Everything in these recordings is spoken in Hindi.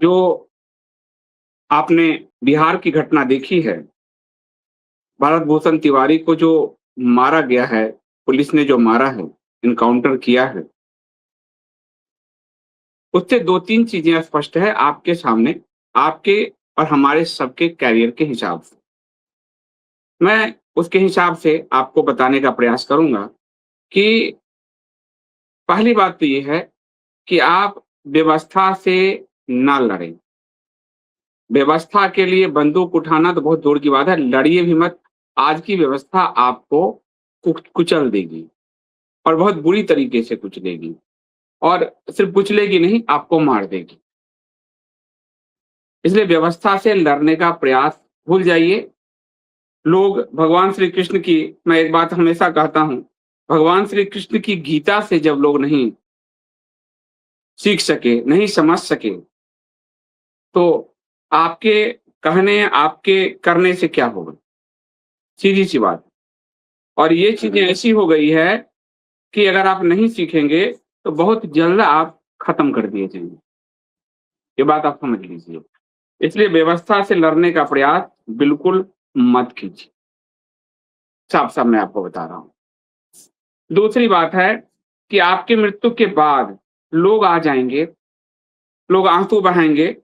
जो आपने बिहार की घटना देखी है, भारत भूषण तिवारी को जो मारा गया है, पुलिस ने जो मारा है, एनकाउंटर किया है, उससे 2-3 चीज़ें स्पष्ट है आपके सामने, आपके और हमारे सबके करियर के हिसाब से। मैं उसके हिसाब से आपको बताने का प्रयास करूँगा कि पहली बात तो ये है कि आप व्यवस्था से ना लड़ें। व्यवस्था के लिए बंदूक उठाना तो बहुत दूर की बात है, लड़िए भी मत। आज की व्यवस्था आपको कुचल देगी और बहुत बुरी तरीके से कुचलेगी और सिर्फ कुचलेगी नहीं, आपको मार देगी। इसलिए व्यवस्था से लड़ने का प्रयास भूल जाइए। लोग भगवान श्री कृष्ण की मैं एक बात हमेशा कहता हूँ, भगवान श्री कृष्ण की गीता से जब लोग नहीं सीख सके, नहीं समझ सके, तो आपके कहने, आपके करने से क्या होगा? सीधी-सी बात। और ये चीज़ें ऐसी हो गई है कि अगर आप नहीं सीखेंगे, तो बहुत जल्द आप खत्म कर दिए जाएँगे। ये बात आप समझ लीजिए। इसलिए व्यवस्था से लड़ने का प्रयास बिल्कुल मत कीजिए। साफ-साफ मैं आपको बता रहा हूँ। दूसरी बात है कि आपकी मृत्यु के बाद लोग आ जाएँगे, लोग आँसू बहाएँगे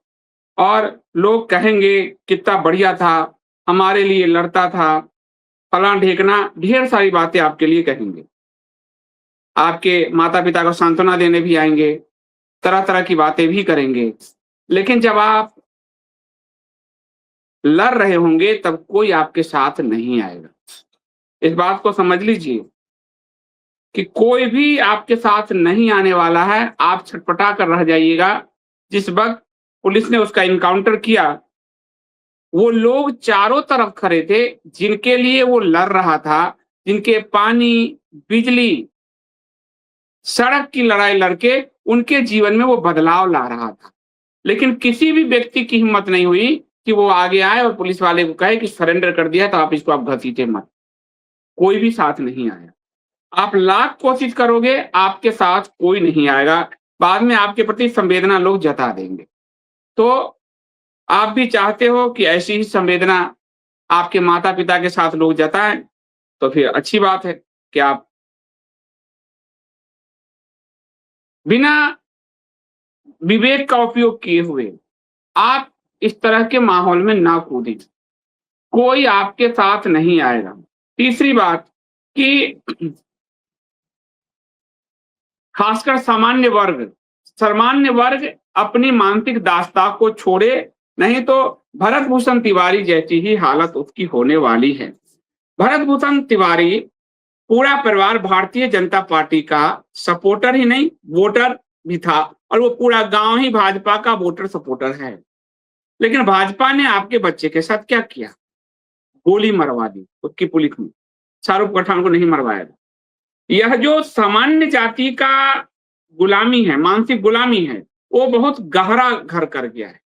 और लोग कहेंगे कितना बढ़िया था, हमारे लिए लड़ता था, फलाँ-ढिकना, ढेर सारी बातें आपके लिए कहेंगे। आपके माता-पिता को सांत्वना देने भी आएँगे, तरह-तरह की बातें भी करेंगे। लेकिन जब आप लड़ रहे होंगे तब कोई आपके साथ नहीं आएगा। इस बात को समझ लीजिए कि कोई भी आपके साथ नहीं आने वाला है, आप छटपटा कर रह जाइएगा। जिस वक़्त पुलिस ने उसका एनकाउंटर किया, वो लोग चारों तरफ खड़े थे, जिनके लिए वो लड़ रहा था, जिनके पानी, बिजली, सड़क की लड़ाई लड़के उनके जीवन में वो बदलाव ला रहा था। लेकिन किसी भी व्यक्ति की हिम्मत नहीं हुई कि वो आगे आए और पुलिस वाले को कहे कि सरेंडर कर दिया तो आप घसीटे मत। कोई भी साथ नहीं आया। आप लाख कोशिश करोगे, आपके साथ कोई नहीं आएगा। बाद में आपके प्रति संवेदना लोग जता देंगे। तो आप भी चाहते हो कि ऐसी ही संवेदना आपके माता-पिता के साथ लोग जताएँ, तो फिर अच्छी बात है कि आप बिना विवेक का उपयोग किए हुए आप इस तरह के माहौल में ना कूदें। कोई आपके साथ नहीं आएगा। तीसरी बात कि खासकर सामान्य वर्ग अपनी मानसिक दासता को छोड़े, नहीं तो भरत भूषण तिवारी जैसी ही हालत उसकी होने वाली है। भरत भूषण तिवारी पूरा परिवार भारतीय जनता पार्टी का सपोर्टर ही नहीं, वोटर भी था और वो पूरा गांव ही भाजपा का वोटर सपोर्टर है। लेकिन भाजपा ने आपके बच्चे के साथ क्या किया? गोली मरवा दी उसकी पुलिस में। शाहरुख पठान को नहीं मरवाया। यह जो सामान्य जाति का गुलामी है, मानसिक गुलामी है, वो बहुत गहरा घर कर गया है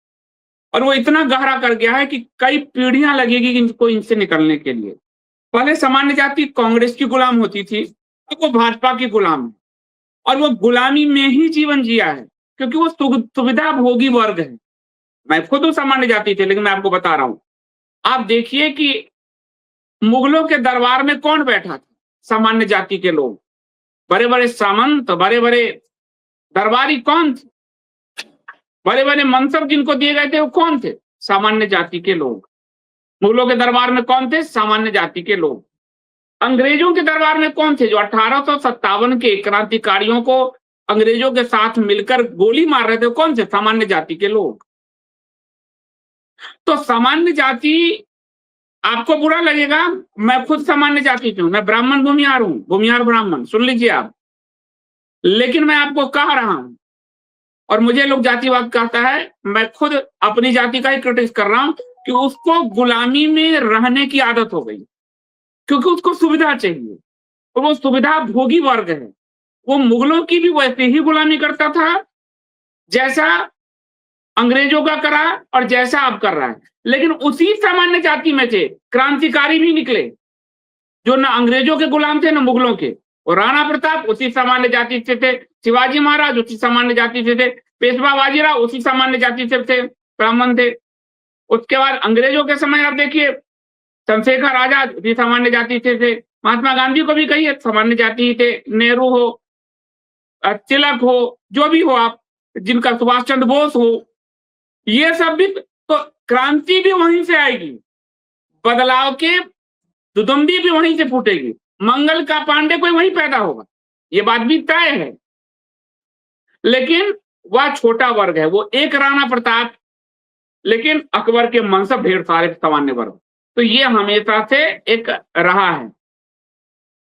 और वो इतना गहरा कर गया है कि कई पीढ़ियां लगेगी इनको इनसे निकलने के लिए। पहले सामान्य जाति कांग्रेस की गुलाम होती थी, अब वो भाजपा की गुलाम है और वो गुलामी में ही जीवन जिया है क्योंकि वो सुविधा भोगी वर्ग है। मैं खुद सामान्य जाति थे, लेकिन मैं आपको बता रहा हूं, आप देखिए कि मुगलों के दरबार में कौन बैठा था? सामान्य जाति के लोग। बड़े बड़े सामंत, बड़े बड़े दरबारी कौन थे? बड़े बड़े मनसब जिनको दिए गए थे वो कौन थे? सामान्य जाति के लोग। मुगलों के दरबार में कौन थे? सामान्य जाति के लोग। अंग्रेजों के दरबार में कौन थे? जो 1857 के क्रांतिकारियों को अंग्रेजों के साथ मिलकर गोली मार रहे थे, कौन थे? सामान्य जाति के लोग। तो सामान्य जाति, आपको बुरा लगेगा, मैं खुद सामान्य जाति से हूं, मैं ब्राह्मण भूमिहार हूं, भूमिहार ब्राह्मण, सुन लीजिए आप। लेकिन मैं आपको कह रहा हूं, और मुझे लोग जातिवाद कहता है, मैं खुद अपनी जाति का ही क्रिटिक्स कर रहा हूं कि उसको गुलामी में रहने की आदत हो गई क्योंकि उसको सुविधा चाहिए और वो सुविधा भोगी वर्ग है। वो मुगलों की भी वैसे ही गुलामी करता था जैसा अंग्रेजों का करा और जैसा अब कर रहा है। लेकिन उसी सामान्य जाति में से क्रांतिकारी भी निकले जो न अंग्रेजों के गुलाम थे न मुगलों के। और राणा प्रताप उसी सामान्य जाति से थे, शिवाजी महाराज उसी सामान्य जाति से थे, पेशवा बाजीराव उसी सामान्य जाति से थे, ब्राह्मण थे। उसके बाद अंग्रेजों के समय आप देखिए चंद्रशेखर आजाद भी सामान्य जाति से थे। महात्मा गांधी को भी कहिए सामान्य जाति ही थे। नेहरू हो, तिलक हो, जो भी हो आप, जिनका सुभाष चंद्र बोस हो, ये सब भी तो क्रांति भी वहीं से आएगी, बदलाव के दुदुम्बी भी वहीं से फूटेगी, मंगल का पांडे कोई वहीं पैदा होगा, ये बात भी तय है। लेकिन वह छोटा वर्ग है, वो एक राणा प्रताप, लेकिन अकबर के मनसब ढेर सारे सामान्य वर्ग। तो ये हमेशा से एक रहा है।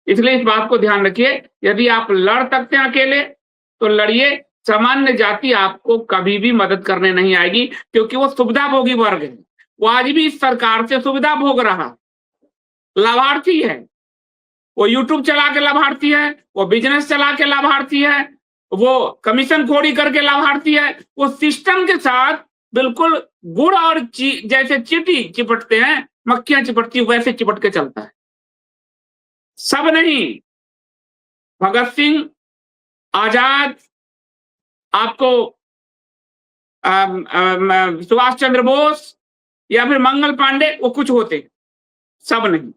इसलिए इस बात को ध्यान रखिए, यदि आप लड़ सकते हैं अकेले तो लड़िए, सामान्य जाति आपको कभी भी मदद करने नहीं आएगी, क्योंकि वो सुविधाभोगी वर्ग है। वो आज भी इस सरकार से सुविधा भोग रहा, लाभार्थी है। वो यूट्यूब चला के लाभार्थी है, वो बिजनेस चला के लाभार्थी है, वो कमीशन खोरी करके लाभार्थी है। वो सिस्टम के साथ बिल्कुल गुड़ और जैसे चींटी चिपटते हैं, मक्खियां चिपटती, वैसे चिपट के चलता है। सब नहीं, भगत सिंह, आजाद, आपको सुभाष चंद्र बोस या फिर मंगल पांडे, वो कुछ होते, सब नहीं।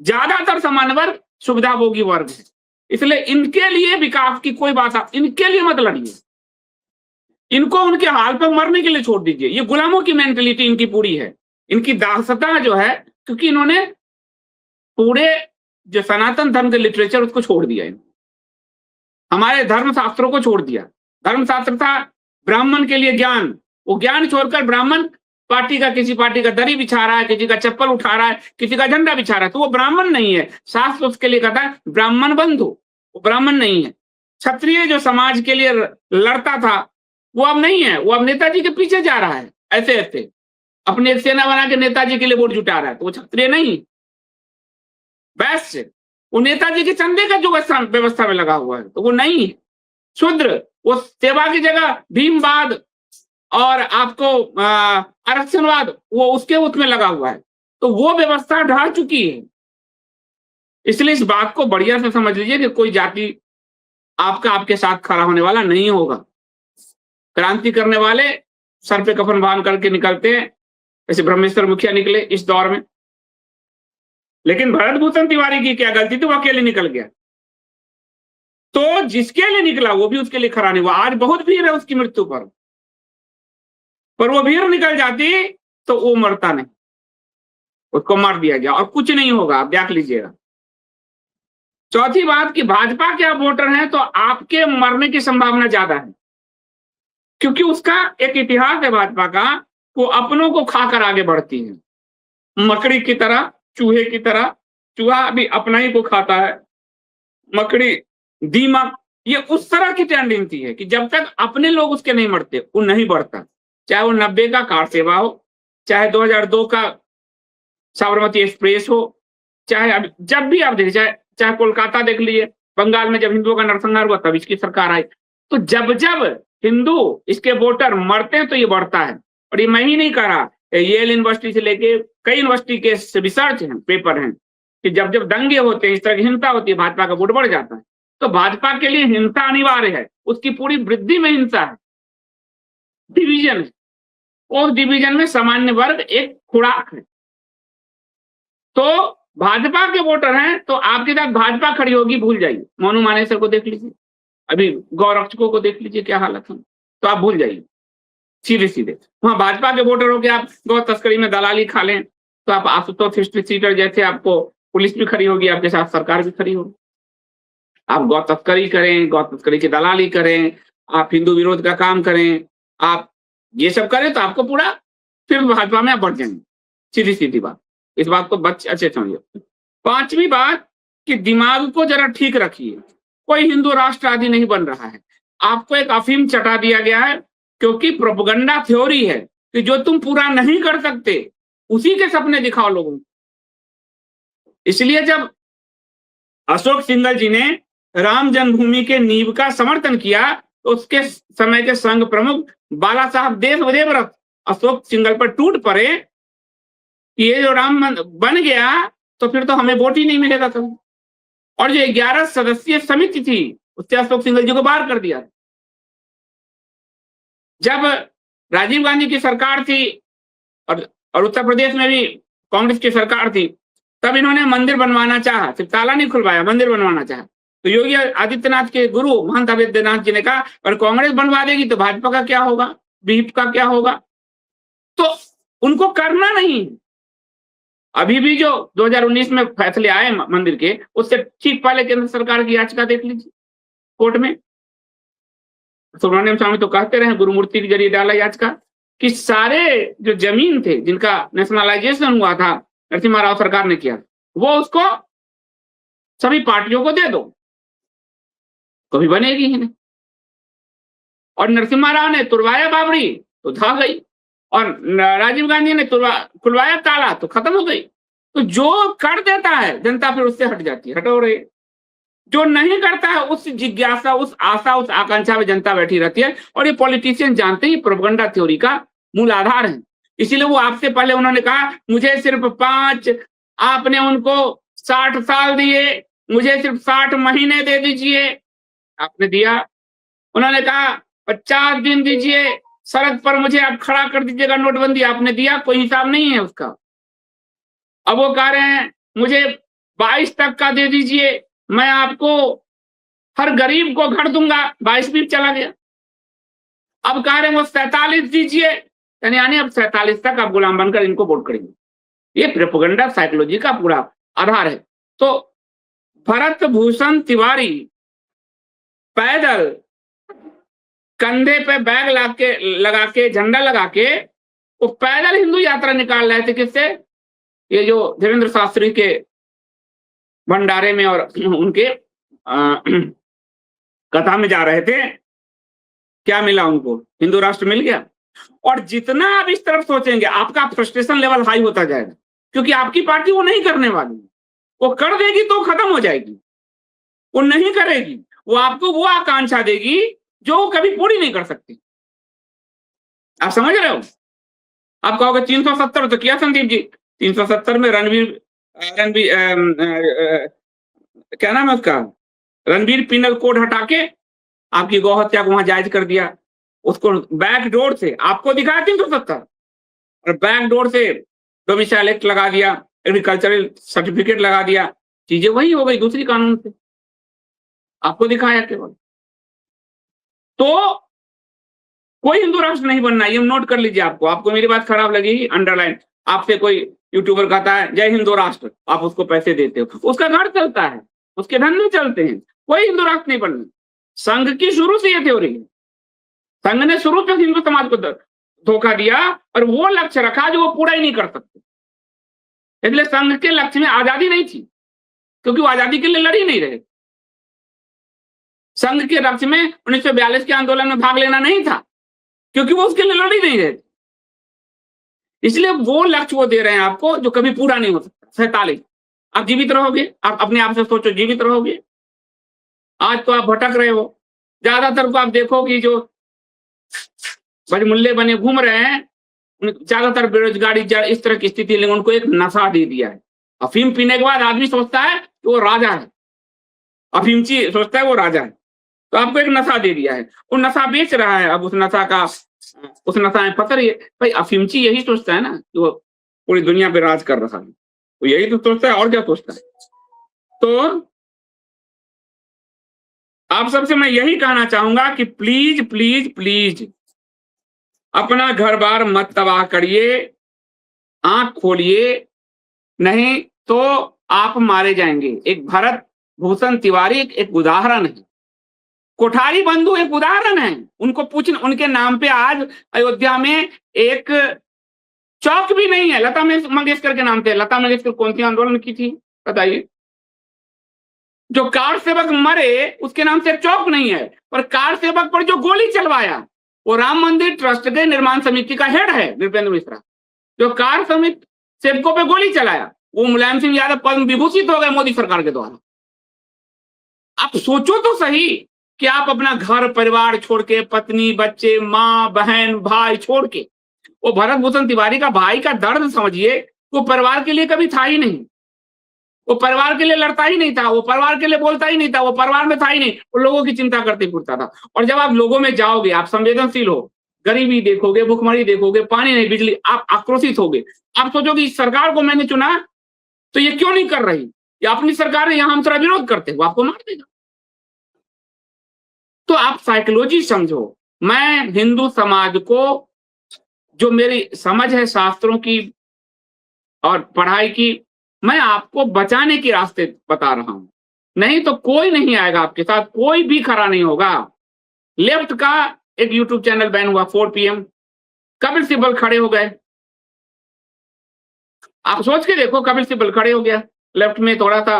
ज्यादातर सामान्य वर्ग सुविधाभोगी वर्ग है। इसलिए इनके लिए विकास की कोई बात, आप इनके लिए मत लड़िए, इनको उनके हाल पर मरने के लिए छोड़ दीजिए। ये गुलामों की मेंटेलिटी इनकी पूरी है, इनकी दासता जो है, क्योंकि इन्होंने पूरे जो सनातन धर्म के लिटरेचर उसको छोड़ दिया, हमारे धर्म शास्त्रों को छोड़ दिया। धर्मशास्त्र था ब्राह्मण के लिए ज्ञान, वो ज्ञान छोड़कर ब्राह्मण पार्टी का, किसी पार्टी का दरी बिछा रहा है, किसी का चप्पल उठा रहा है, किसी का झंडा बिछा रहा है, तो वो ब्राह्मण नहीं है। शास्त्र उसके लिए कहता है ब्राह्मण बंधु, वो ब्राह्मण नहीं है। क्षत्रिय जो समाज के लिए लड़ता था वो अब नहीं है, वो अब नेताजी के पीछे जा रहा है, ऐसे ऐसे अपनी एक सेना बना के नेताजी के लिए वोट जुटा रहा है, तो वो क्षत्रिय नहीं। वैश्य वो नेताजी के चंदे का जो व्यवस्था में लगा हुआ है, तो वो नहीं है। शूद्र वो सेवा की जगह भीमवाद और आपको आरक्षणवाद, वो उसके उसमें लगा हुआ है, तो वो व्यवस्था ढह चुकी है। इसलिए इस बात को बढ़िया से समझ लीजिए कि कोई जाति आपका आपके साथ खड़ा होने वाला नहीं होगा। क्रांति करने वाले सर पे कफन बांध करके निकलते हैं, जैसे ब्रह्मेश्वर मुखिया निकले इस दौर में। लेकिन भरत भूषण तिवारी की क्या गलती थी, वो अकेले निकल गया। तो जिसके लिए निकला वो भी उसके लिए खड़ा नहीं हुआ। आज बहुत भीड़ है उसकी मृत्यु पर वो भीड़ निकल जाती तो वो मरता नहीं, उसको मार दिया गया और कुछ नहीं होगा, आप देख लीजिएगा। चौथी बात कि भाजपा के आप वोटर हैं तो आपके मरने की संभावना ज्यादा है, क्योंकि उसका एक इतिहास है भाजपा का, वो अपनों को खाकर आगे बढ़ती है, मकड़ी की तरह, चूहे की तरह। चूहा भी अपना ही को खाता है, मकड़ी, दीमक, ये उस तरह की टेंडेंसी है कि जब तक अपने लोग उसके नहीं मरते वो नहीं बढ़ता। चाहे वो 90 का कार सेवा हो, चाहे 2002 का साबरमती एक्सप्रेस हो, चाहे अब जब भी आप देखिए, चाहे कोलकाता देख लीजिए, बंगाल में जब हिंदुओं का नरसंहार हुआ तब इसकी सरकार आई। तो जब जब हिंदू इसके वोटर मरते हैं तो ये बढ़ता है। और ये मैं ही नहीं कह रहा, येल यूनिवर्सिटी से लेके कई यूनिवर्सिटी के रिसर्च हैं, पेपर हैं, कि जब जब दंगे होते हैं, इस तरह की हिंसा होती है, भाजपा का वोट बढ़ जाता है। तो भाजपा के लिए हिंसा अनिवार्य है, उसकी पूरी वृद्धि में हिंसा है, डिवीजन है, उस डिवीजन में सामान्य वर्ग एक खुराक है। तो भाजपा के वोटर हैं तो आपके साथ भाजपा खड़ी होगी, भूल जाइए। मोनू मानेसर को देख लीजिए, अभी गौरक्षकों को देख लीजिए क्या हालत है, तो आप भूल जाइए सीधे सीधे। वहां भाजपा के वोटर हो के आप गौ तस्करी में दलाली खा लें तो आप आशुतोष हिस्ट्री सीटर जैसे आपको पुलिस भी खड़ी होगी, आपके साथ सरकार भी खड़ी होगी। आप गौ तस्करी करें, गौ तस्करी की दलाली करें, आप हिंदू विरोध का काम करें, आप ये सब करें तो आपको पूरा फिर भाजपा में आप बढ़ जाएंगे, सीधी सीधी बात। इस बात को अच्छे समझिए। पांचवी बात कि दिमाग को जरा ठीक रखिए, कोई हिंदू राष्ट्र आदि नहीं बन रहा है, आपको एक अफीम चटा दिया गया है, क्योंकि प्रोपेगेंडा थ्योरी है कि जो तुम पूरा नहीं कर सकते उसी के सपने दिखाओ लोगों को। इसलिए जब अशोक सिंघल जी ने राम जन्मभूमि के नींव का समर्थन किया तो उसके समय के संघ प्रमुख बाला साहब देवव्रत अशोक सिंघल पर टूट पड़े कि ये जो राम बन गया तो फिर तो हमें वोट ही नहीं मिलेगा कभी। और जो 11 सदस्यीय समिति थी उससे अशोक सिंघल जी को बाहर कर दिया। जब राजीव गांधी की सरकार थी और उत्तर प्रदेश में भी कांग्रेस की सरकार थी, तब इन्होंने मंदिर बनवाना चाहा, सिर्फ ताला नहीं खुलवाया, मंदिर बनवाना चाहा। तो योगी आदित्यनाथ के गुरु महंत आदित्यनाथ जी ने कहा अगर कांग्रेस बनवा देगी तो भाजपा का क्या होगा, बीजेपी का क्या होगा। तो उनको करना नहीं। अभी भी जो 2019 में फैसले आए मंदिर के, उससे ठीक पहले केंद्र सरकार की याचिका देख लीजिए कोर्ट में। सुब्रमण्यम स्वामी तो कहते रहे गुरुमूर्ति के जरिए डाला याचिका कि सारे जो जमीन थे जिनका नेशनलाइजेशन हुआ था नरसिम्हा राव सरकार ने किया, वो उसको सभी पार्टियों को दे दो, कभी बनेगी ही नहीं। और नरसिम्हा राव ने तुड़वाया बाबरी तो धा गई, और राजीव गांधी ने खुलवाया ताला तो खत्म हो गई। तो जो कर देता है जनता फिर उससे हट जाती है, हटो रही। जो नहीं करता है उस जिज्ञासा, उस आशा, उस आकांक्षा में जनता बैठी रहती है। और ये पॉलिटिशियन जानते ही प्रोपेगेंडा थ्योरी का मूल आधार है। इसीलिए वो आपसे पहले उन्होंने कहा मुझे सिर्फ 5, आपने उनको 60 साल दिए, मुझे सिर्फ 60 महीने दे दीजिए, आपने दिया। उन्होंने कहा 50 दिन दीजिए, सड़क पर मुझे आप खड़ा कर दीजिएगा नोटबंदी, आपने दिया, कोई हिसाब नहीं है उसका। अब वो कह रहे हैं मुझे 22 तक का दे दीजिए, मैं आपको हर गरीब को घर दूंगा, 22 भी चला गया। अब कह रहे हैं वो 47 दीजिए, यानी अब 47 तक आप गुलाम बनकर इनको वोट करेंगे। ये प्रोपेगेंडा साइकोलॉजी का पूरा आधार है। तो भरत भूषण तिवारी पैदल कंधे पे बैग लगा के झंडा लगा के वो पैदल हिंदू यात्रा निकाल रहे थे। किससे? ये जो धीरेन्द्र शास्त्री के भंडारे में और उनके कथा में जा रहे थे। क्या मिला उनको? हिंदू राष्ट्र मिल गया। और जितना आप इस तरफ सोचेंगे आपका फ्रस्ट्रेशन लेवल हाई होता जाएगा, क्योंकि आपकी पार्टी वो नहीं करने वाली। वो कर देगी तो खत्म हो जाएगी, वो नहीं करेगी, वो आपको वो आकांक्षा देगी जो वो कभी पूरी नहीं कर सकती। आप समझ रहे हो? आप कहोगे 370 तो किया संदीप जी, 370 में रणवीर क्या नाम है उसका, रणवीर पिनल कोड हटा के आपकी गौ हत्या को वहां जायज कर दिया। उसको बैक डोर से आपको दिखाया 370 और बैक डोर से डोमिसाइल एक्ट लगा दिया, एग्रीकल्चरल सर्टिफिकेट लगा दिया, चीजें वही हो गई दूसरी कानून से, आपको दिखाया केवल। तो कोई हिंदू राष्ट्र नहीं बनना, ये नोट कर लीजिए। आपको मेरी बात खराब लगेगी, अंडरलाइन। आपसे कोई यूट्यूबर कहता है जय हिंदू राष्ट्र, आप उसको पैसे देते हो, उसका घर चलता है, उसके धंधे चलते हैं, कोई हिंदू राष्ट्र नहीं बनना। संघ की शुरू से ये थ्योरी है। संघ ने शुरू से हिंदू समाज को धोखा दिया और वो लक्ष्य रखा जो वो पूरा ही नहीं कर सकते। इसलिए संघ के लक्ष्य में आजादी नहीं थी, क्योंकि वो आजादी के लिए लड़ ही नहीं रहे। संघ के लक्ष्य में 1942 के आंदोलन में भाग लेना नहीं था, क्योंकि वो उसके लिए लड़ ही नहीं रहे। इसलिए वो लक्ष्य वो दे रहे हैं आपको जो कभी पूरा नहीं हो सकता। 47 आप जीवित रहोगे, आप अपने आप से सोचो, जीवित रहोगे? आज तो आप भटक रहे हो। ज्यादातर को आप देखो कि जो बजमुल्ले बने घूम रहे हैं, ज्यादातर बेरोजगारी इस तरह की स्थिति, लेकिन उनको एक नशा दे दिया है। अफीम पीने के बाद आदमी सोचता है कि वो राजा है, अफीमची सोचता है वो राजा है। तो आपको एक नशा दे दिया है, वो नशा बेच रहा है। अब उस नशा में पता है भाई, अफीमची यही सोचता है ना कि वो पूरी दुनिया पे राज कर रहा है, वो यही तो सोचता है, और क्या सोचता है। तो आप सबसे मैं यही कहना चाहूंगा कि प्लीज प्लीज प्लीज अपना घर बार मत तबाह करिए, आंख खोलिए, नहीं तो आप मारे जाएंगे। एक भरत भूषण तिवारी एक उदाहरण है, कोठारी बंधु एक उदाहरण है। उनको पूछ, उनके नाम पे आज अयोध्या में एक चौक भी नहीं है। लता मंगेशकर के नाम पे। लता मंगेशकर कौन सी आंदोलन की थी बताइए? जो कार सेवक मरे उसके नाम से चौक नहीं है, पर कार सेवक पर जो गोली चलवाया वो राम मंदिर ट्रस्ट के निर्माण समिति का हेड है नृपेंद्र मिश्रा। जो कार समिति सेवकों पे गोली चलाया वो मुलायम सिंह यादव पद्म विभूषित हो गए मोदी सरकार के द्वारा। आप सोचो तो सही कि आप अपना घर परिवार छोड़ के, पत्नी बच्चे माँ बहन भाई छोड़ के, वो भरत भूषण तिवारी का भाई का दर्द समझिए। वो परिवार के लिए कभी था ही नहीं, वो परिवार के लिए लड़ता ही नहीं था, वो परिवार के लिए बोलता ही नहीं था, वो परिवार में था ही नहीं, वो लोगों की चिंता करते फिरता था। और जब आप लोगों में जाओगे, आप संवेदनशील हो, गरीबी देखोगे, भुखमरी देखोगे, पानी नहीं, बिजली, आप आक्रोशित होगे। आप सोचोगे इस सरकार को मैंने चुना तो ये क्यों नहीं कर रही, ये अपनी सरकार है, यहाँ हम थोड़ा विरोध करते हैं, वो आपको मार देगा। तो आप साइकोलॉजी समझो। मैं हिंदू समाज को, जो मेरी समझ है शास्त्रों की और पढ़ाई की, मैं आपको बचाने के रास्ते बता रहा हूं। नहीं तो कोई नहीं आएगा आपके साथ, कोई भी खड़ा नहीं होगा। लेफ्ट का एक यूट्यूब चैनल बैन हुआ 4 PM, कपिल सिब्बल खड़े हो गए। आप सोच के देखो, कपिल सिब्बल खड़े हो गया लेफ्ट में थोड़ा सा।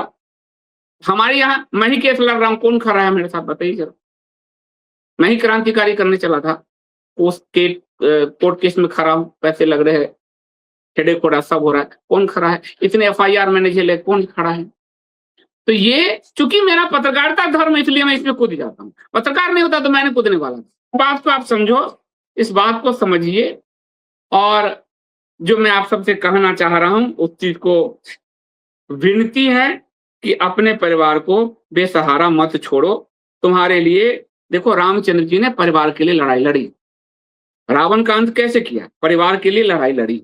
हमारे यहाँ मैं ही केस लड़ रहा हूं, कौन खड़ा है मेरे साथ बताइए जरा। मैं ही क्रांतिकारी करने चला था, कोर्ट केस में खड़ा हूं, पैसे लग रहे हैं, हेडेक हो रहा, सब हो रहा है, कौन खड़ा है? इतने FIR मैंने झेले, कौन खड़ा है? तो ये चूंकि मेरा पत्रकारिता धर्म, इसलिए मैं इसमें कूद जाता हूँ। पत्रकार नहीं होता तो मैंने कूदने वाला था। बात को आप समझो, इस बात को समझिए, और जो मैं आप सबसे कहना चाह रहा हूं उस चीज को, विनती है कि अपने परिवार को बेसहारा मत छोड़ो। तुम्हारे लिए देखो, रामचंद्र जी ने परिवार के लिए लड़ाई लड़ी। रावण का अंत कैसे किया? परिवार के लिए लड़ाई लड़ी।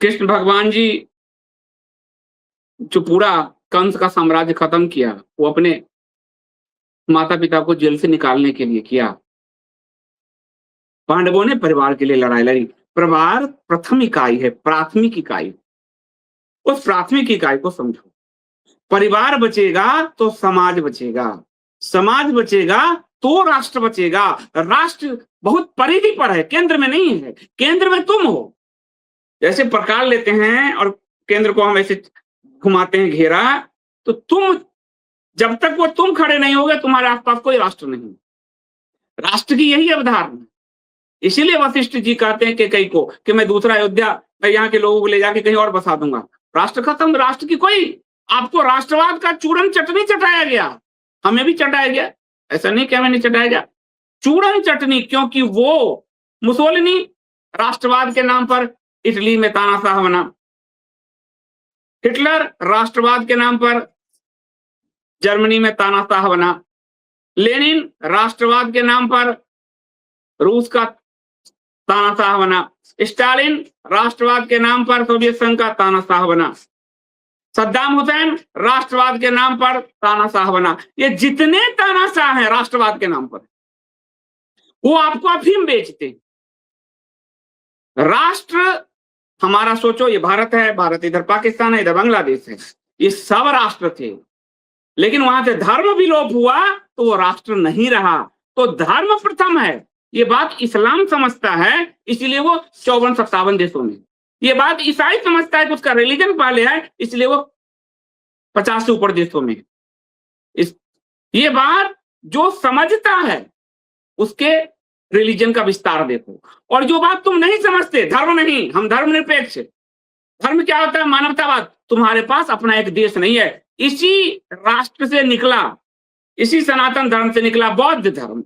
कृष्ण भगवान जी जो पूरा कंस का साम्राज्य खत्म किया, वो अपने माता पिता को जेल से निकालने के लिए किया। पांडवों ने परिवार के लिए लड़ाई लड़ी। परिवार प्रथम इकाई है, प्राथमिक इकाई। उस प्राथमिक इकाई को समझो। परिवार बचेगा तो समाज बचेगा, समाज बचेगा तो राष्ट्र बचेगा। राष्ट्र बहुत परिधि पर है, केंद्र में नहीं है। केंद्र में तुम हो। जैसे प्रकार लेते हैं और केंद्र को हम ऐसे घुमाते हैं घेरा, तो तुम, जब तक वो तुम खड़े नहीं होगे, तुम्हारे आसपास कोई राष्ट्र नहीं। राष्ट्र की यही अवधारणा। इसीलिए वशिष्ठ जी कहते हैं कि कई को कि मैं दूसरा अयोध्या, मैं यहाँ के लोगों को ले जाके कहीं और बसा दूंगा। राष्ट्र खत्म, राष्ट्र की कोई, आपको राष्ट्रवाद का चूरन चटनी चटाया गया, हमें भी चटाया गया। ऐसा नहीं कि हमें नहीं चटाया गया, चूरन चटनी। क्योंकि वो मुसोलिनी राष्ट्रवाद के नाम पर इटली में तानाशाह बना, हिटलर राष्ट्रवाद के नाम पर जर्मनी में तानाशाह बना, लेनिन राष्ट्रवाद के नाम पर रूस का तानाशाह बना, स्टालिन राष्ट्रवाद के नाम पर सोवियत संघ का तानाशाह बना, सद्दाम हुसैन राष्ट्रवाद के नाम पर तानाशाह बना। ये जितने तानाशाह हैं राष्ट्रवाद के नाम पर, वो आपको अफीम बेचते। राष्ट्र हमारा सोचो, ये भारत है, भारत इधर पाकिस्तान है, इधर बांग्लादेश है, ये सब राष्ट्र थे। लेकिन वहां से धर्म विलोप हुआ तो वो राष्ट्र नहीं रहा। तो धर्म प्रथम है, ये बात इस्लाम समझता है, इसलिए वो 54-57 देशों में। ये बात ईसाई समझता है कि उसका रिलीजन पहले है, इसलिए वो 50 से ऊपर देशों में। ये बात जो समझता है उसके रिलीजन का विस्तार देखो। और जो बात तुम नहीं समझते, धर्म नहीं, हम धर्मनिरपेक्ष। धर्म क्या होता है? मानवतावाद। तुम्हारे पास अपना एक देश नहीं है। इसी राष्ट्र से निकला, इसी सनातन धर्म से निकला बौद्ध धर्म।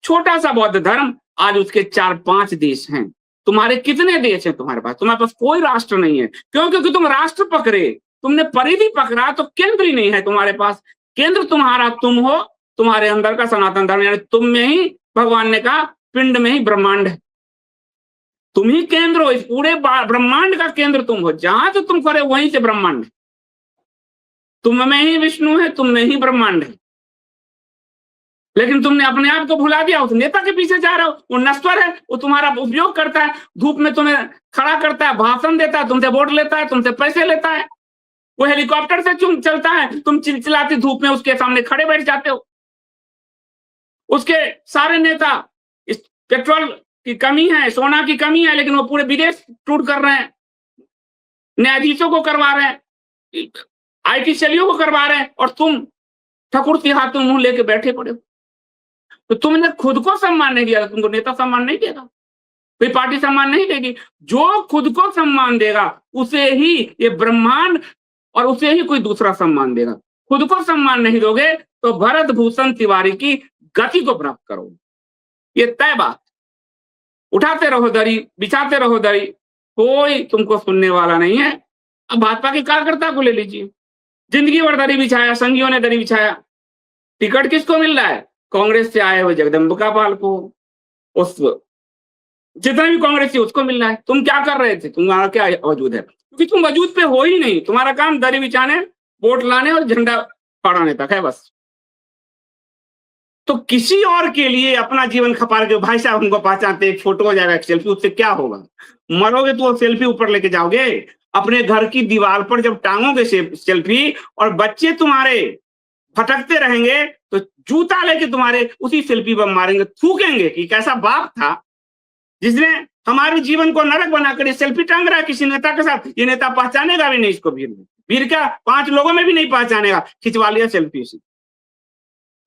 छोटा सा बौद्ध धर्म, आज उसके 4-5 देश हैं। तुम्हारे कितने देश हैं तुम्हारे पास? तुम्हारे पास कोई राष्ट्र नहीं है। क्यों? क्योंकि तुम राष्ट्र पकड़े, तुमने परिधि पकड़ा, तो केंद्र ही नहीं है तुम्हारे पास। केंद्र तुम्हारा तुम हो, तुम्हारे अंदर का सनातन धर्म, यानी तुम में ही, भगवान ने कहा पिंड में ही ब्रह्मांड है। तुम ही केंद्र हो, इस पूरे ब्रह्मांड का केंद्र तुम हो। जहां से तुम खड़े वहीं से ब्रह्मांड है। तुम में ही विष्णु है, तुम में ही ब्रह्मांड है। लेकिन तुमने अपने आप को भुला दिया, उस नेता के पीछे जा रहे हो। वो नश्वर है, वो तुम्हारा उपयोग करता है, धूप में तुम्हें खड़ा करता है, भाषण देता है, तुमसे वोट लेता है, तुमसे पैसे लेता है। वो हेलीकॉप्टर से चलता है, तुम चिलचिलाती धूप में उसके सामने खड़े बैठ जाते हो। उसके सारे नेता, इस पेट्रोल की कमी है, सोना की कमी है, लेकिन वो पूरे विदेश टूर कर रहे हैं, न्यायाधीशों को करवा रहे हैं, IT सेलियों को करवा रहे हैं, और तुम ठकुर सी हाथों मुंह लेके बैठे पड़े हो। तो तुमने खुद को सम्मान नहीं दिया, तुमको नेता सम्मान नहीं देगा, कोई पार्टी सम्मान नहीं देगी। जो खुद को सम्मान देगा उसे ही ये ब्रह्मांड और उसे ही कोई दूसरा सम्मान देगा। खुद को सम्मान नहीं दोगे तो भरत भूषण तिवारी की गति को प्राप्त करोगे, ये तय बात। उठाते रहो दरी, बिछाते रहो दरी, कोई तुमको सुनने वाला नहीं है। अब भाजपा के कार्यकर्ता को ले लीजिए, जिंदगी भर दरी बिछाया, संघियों ने दरी बिछाया, टिकट किसको मिल रहा है? कांग्रेस से आए हुए जगदम्बिका पाल को, उस जितना भी कांग्रेसी उसको मिल रहा है। तुम क्या कर रहे थे? तुम्हारा क्या वजूद है? क्योंकि तुम वजूद पे हो ही नहीं। तुम्हारा काम दरी बिछाने, वोट लाने और झंडा फहराने तक है बस। तो किसी और के लिए अपना जीवन खपा रहे हो। भाई साहब हमको पहचानते, एक फोटो हो जाएगा, एक सेल्फी, उससे क्या होगा? मरोगे तो वो सेल्फी ऊपर लेके जाओगे, अपने घर की दीवार पर जब टांगोगे सेल्फी, और बच्चे तुम्हारे फटकते रहेंगे तो जूता लेके तुम्हारे उसी सेल्फी पर मारेंगे, थूकेंगे कि कैसा बाप था जिसने हमारे जीवन को नरक बनाकर सेल्फी टांग रहा है किसी नेता के साथ। ये नेता पहचानेगा भी नहीं इसको, भीड़ में, भीड़ क्या 5 लोगों में भी नहीं पहचानेगा, खिंचवा लिया सेल्फी से।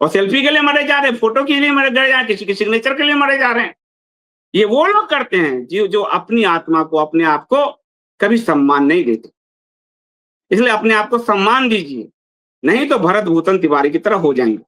और सेल्फी के लिए मरे जा रहे हैं, फोटो के लिए मरे जा रहे हैं, किसी के सिग्नेचर के लिए मरे जा रहे हैं। ये वो लोग करते हैं जो अपनी आत्मा को, अपने आप को कभी सम्मान नहीं देते। इसलिए अपने आप को सम्मान दीजिए, नहीं तो भरत भूषण तिवारी की तरह हो जाएंगे।